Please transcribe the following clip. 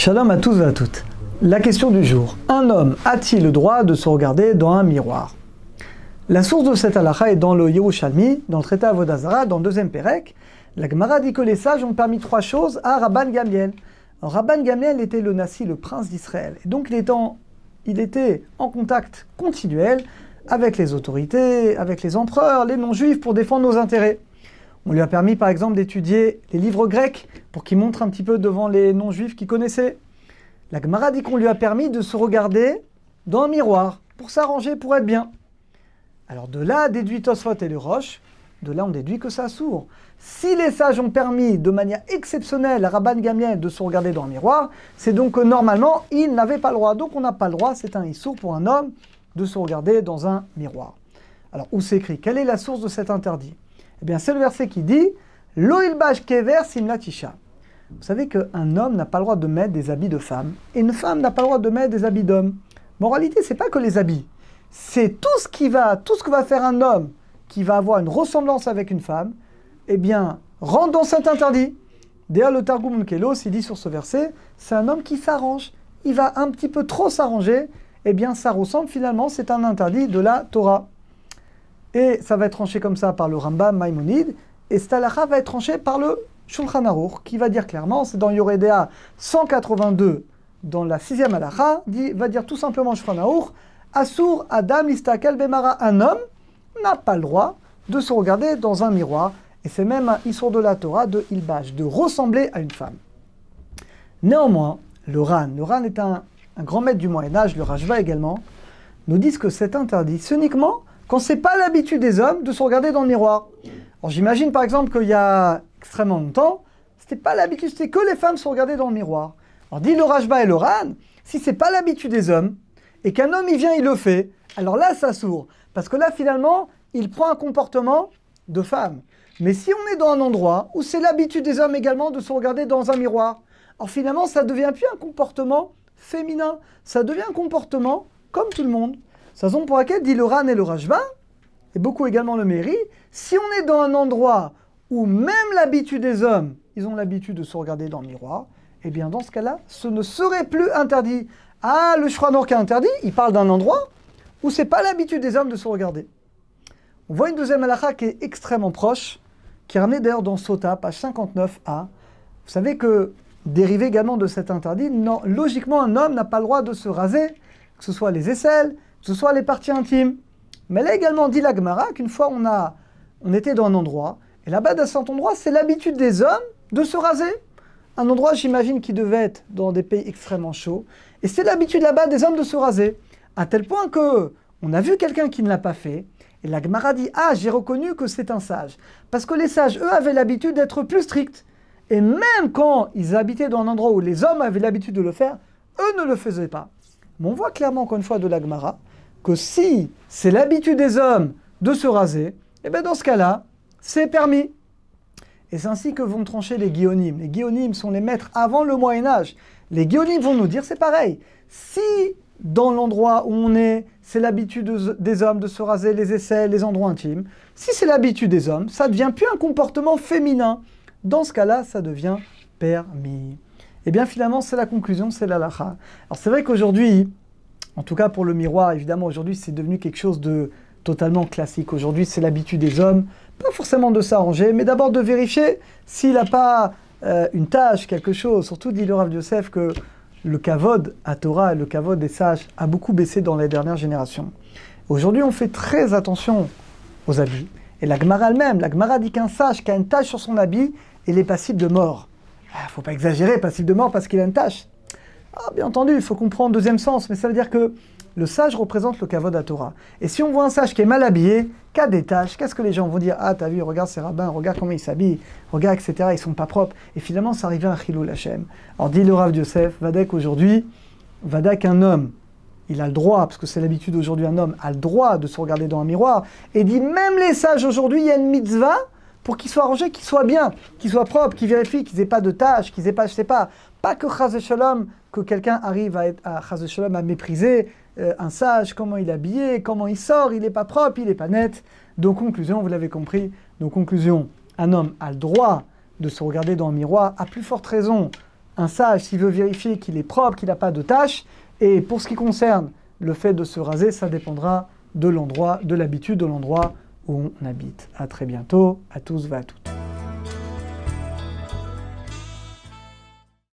Shalom à tous et à toutes. La question du jour. Un homme a-t-il le droit de se regarder dans un miroir? La source de cette halakha est dans le Yerushalmi, dans le traité Avodah Zara, dans le deuxième Pérec. La Gemara dit que les sages ont permis trois choses à Rabban Gamliel. Alors, Rabban Gamliel était le Nassi, le prince d'Israël. Et donc il était en contact continuel avec les autorités, avec les empereurs, les non-juifs pour défendre nos intérêts. On lui a permis par exemple d'étudier les livres grecs pour qu'il montre un petit peu devant les non-juifs qu'il connaissait. La Gemara dit qu'on lui a permis de se regarder dans un miroir pour s'arranger, pour être bien. Alors de là déduit Tosfot et le Roche, de là on déduit que ça sourd. Si les sages ont permis de manière exceptionnelle à Rabban Gamliel de se regarder dans un miroir, c'est donc que normalement il n'avait pas le droit. Donc on n'a pas le droit, c'est un issour pour un homme de se regarder dans un miroir. Alors où c'est écrit? Quelle est la source de cet interdit? Eh bien, c'est le verset qui dit « Lo ilbash kever simlatisha ». Vous savez qu'un homme n'a pas le droit de mettre des habits de femme, et une femme n'a pas le droit de mettre des habits d'homme. Moralité, c'est pas que les habits, c'est tout ce que va faire un homme qui va avoir une ressemblance avec une femme, eh bien, rentre dans cet interdit. D'ailleurs, le Targum Kelos, il dit sur ce verset, c'est un homme qui s'arrange. Il va un petit peu trop s'arranger, eh bien, ça ressemble finalement, c'est un interdit de la Torah. Et ça va être tranché comme ça par le Rambam Maïmonide, et cette halakha va être tranché par le Shulchan Aruch, qui va dire clairement, c'est dans Yoredea 182, dans la 6e halakha, va dire tout simplement Shulchan Aruch, Asur Adam Listakel Bemara, un homme n'a pas le droit de se regarder dans un miroir, et c'est même un issour de la Torah de Ilbash, de ressembler à une femme. Néanmoins, le Ran est un grand maître du Moyen-Âge, le Rashba également, nous disent que c'est interdit, c'est uniquement quand c'est pas l'habitude des hommes de se regarder dans le miroir. Alors j'imagine par exemple qu'il y a extrêmement longtemps, c'était pas l'habitude, c'était que les femmes se regardaient dans le miroir. Alors dit le Rashba et le Ran, si c'est pas l'habitude des hommes, et qu'un homme il vient, il le fait, alors là ça sourd. Parce que là finalement, il prend un comportement de femme. Mais si on est dans un endroit où c'est l'habitude des hommes également de se regarder dans un miroir, alors finalement ça devient plus un comportement féminin, ça devient un comportement comme tout le monde. C'est la raison pour laquelle, dit le Ran et le Rashba, et beaucoup également le Meiri, si on est dans un endroit où même l'habitude des hommes, ils ont l'habitude de se regarder dans le miroir, eh bien dans ce cas-là, ce ne serait plus interdit. Ah, le Shulchan Aruch qui est interdit, il parle d'un endroit où c'est pas l'habitude des hommes de se regarder. On voit une deuxième halakha qui est extrêmement proche, qui est ramenée d'ailleurs dans Sota, page 59a. Vous savez que, dérivé également de cet interdit, logiquement un homme n'a pas le droit de se raser, que ce soit les aisselles, que ce soit les parties intimes. Mais là également dit la Gemara qu'une fois on était dans un endroit, et là-bas dans cet endroit, c'est l'habitude des hommes de se raser. Un endroit, j'imagine, qui devait être dans des pays extrêmement chauds, et c'est l'habitude là-bas des hommes de se raser. À tel point que on a vu quelqu'un qui ne l'a pas fait, et la Gemara dit « Ah, j'ai reconnu que c'est un sage ». Parce que les sages, eux, avaient l'habitude d'être plus stricts. Et même quand ils habitaient dans un endroit où les hommes avaient l'habitude de le faire, eux ne le faisaient pas. Mais on voit clairement, encore une fois, de la Gemara, que si c'est l'habitude des hommes de se raser, eh bien dans ce cas-là, c'est permis. Et c'est ainsi que vont trancher les guéonim. Les guéonim sont les maîtres avant le Moyen-Âge. Les guéonim vont nous dire, c'est pareil. Si dans l'endroit où on est, c'est l'habitude des hommes de se raser les aisselles, les endroits intimes, si c'est l'habitude des hommes, ça ne devient plus un comportement féminin. Dans ce cas-là, ça devient permis. Et bien finalement, c'est la conclusion, c'est l'halakha. Alors c'est vrai qu'aujourd'hui, en tout cas pour le miroir, évidemment, aujourd'hui c'est devenu quelque chose de totalement classique. Aujourd'hui c'est l'habitude des hommes, pas forcément de s'arranger, mais d'abord de vérifier s'il n'a pas une tâche, quelque chose. Surtout dit le Rav Yosef que le kavod à Torah et le kavod des sages a beaucoup baissé dans les dernières générations. Aujourd'hui on fait très attention aux habits. Et la Gemara elle-même, la Gemara dit qu'un sage qui a une tache sur son habit, il est passible de mort. Il ne faut pas exagérer, passible de mort parce qu'il a une tache. Ah, bien entendu, il faut comprendre le deuxième sens, mais ça veut dire que le sage représente le kavod à Torah. Et si on voit un sage qui est mal habillé, qui a des taches, qu'est-ce que les gens vont dire? Ah, t'as vu, regarde ces rabbins, regarde comment ils s'habillent, regarde, etc., ils sont pas propres. Et finalement, ça arrive à un chilul Hashem. Alors dit le Rav Yosef, Vadek aujourd'hui, Vadek un homme, il a le droit, parce que c'est l'habitude aujourd'hui, un homme a le droit de se regarder dans un miroir, et dit même les sages aujourd'hui, il y a une mitzvah pour qu'ils soient rangés, qu'ils soient bien, qu'ils soient propres, qu'ils vérifient qu'ils n'aient pas de taches, qu'ils n'aient pas, je sais pas que chas v'shalom, que quelqu'un arrive à chas v'shalom à mépriser un sage, comment il est habillé, comment il sort, il n'est pas propre, il n'est pas net. Donc conclusion, vous l'avez compris, donc conclusion, un homme a le droit de se regarder dans un miroir, à plus forte raison un sage, s'il veut vérifier qu'il est propre, qu'il n'a pas de taches, et pour ce qui concerne le fait de se raser, ça dépendra de l'endroit, de l'habitude de l'endroit où on habite. À très bientôt, à tous et à toutes.